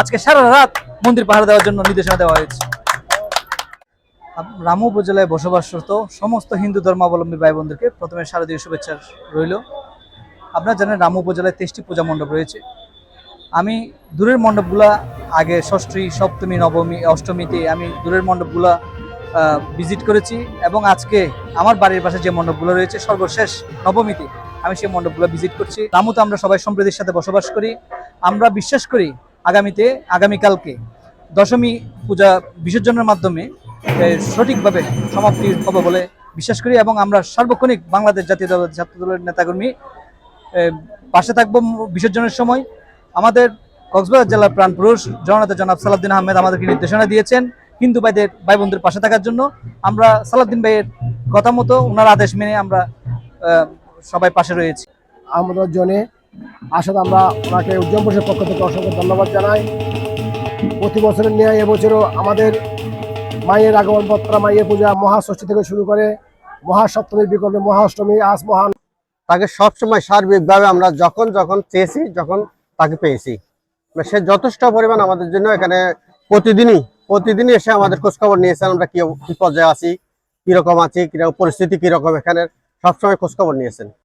আজকে সারা রাত মন্দির পাহারা দেওয়ার জন্য নির্দেশনা দেওয়া হয়েছে। রামু উপজেলায় বসবাসরত সমস্ত হিন্দু ধর্মাবলম্বী ভাই বোনদেরকে প্রথমে শারদীয় শুভেচ্ছা রইল। আপনারা জানেন রামু উপজেলায় 23টি পূজা মণ্ডপ রয়েছে। আমি দূরের মণ্ডপগুলা আগে ষষ্ঠী, সপ্তমী, নবমী, অষ্টমীতে আমি দূরের মণ্ডপগুলা ভিজিট করেছি এবং আজকে আমার বাড়ির পাশে যে মণ্ডপগুলো রয়েছে সর্বশেষ নবমীতে আমি সেই মণ্ডপগুলো ভিজিট করছি। রামুতে আমরা সবাই সম্প্রীতির সাথে বসবাস করি। আমরা বিশ্বাস করি আগামীকালকে দশমী পূজা বিসর্জনের মাধ্যমে সঠিকভাবে সমাপ্তি হবে বলে বিশ্বাস করি এবং আমরা সার্বক্ষণিক বাংলাদেশ জাতীয় ছাত্র দলের নেতাকর্মী পাশে থাকবো বিসর্জনের সময়। আমাদের কক্সবাজার জেলার প্রাণপুরুষ জননেতা জনাব সালাউদ্দিন আহমেদ আমাদেরকে নির্দেশনা দিয়েছেন হিন্দু ভাই বোনদের পাশে থাকার জন্য। আমরা সালাউদ্দিন ভাইয়ের কথা মতো ওনার আদেশ মেনে আমরা সবাই পাশে রয়েছি। আমাদের জন্য আসলে আমরা ওনাকে উজ্জ্বল পরিষদের পক্ষ থেকে অসংখ্য ধন্যবাদ জানাই। প্রতি বছরের ন্যায় এবছরও আমাদের মায়ের আগমন পত্রা মায়ের পূজা মহাষষ্ঠী থেকে শুরু করে মহাসপ্তমীর বিকল্পে মহাষ্টমী আজ মহান। তাকে সবসময় সার্বিকভাবে আমরা যখন যখন চেয়েছি যখন তাকে পেয়েছি। সে যথেষ্ট পরিমাণ আমাদের জন্য এখানে প্রতিদিনই এসে আমাদের খোঁজখবর নিয়েছেন, আমরা কি পর্যায়ে আছি, কিরকম আছি, কিরকম পরিস্থিতি কিরকম, এখানে সবসময় খোঁজখবর নিয়েছেন।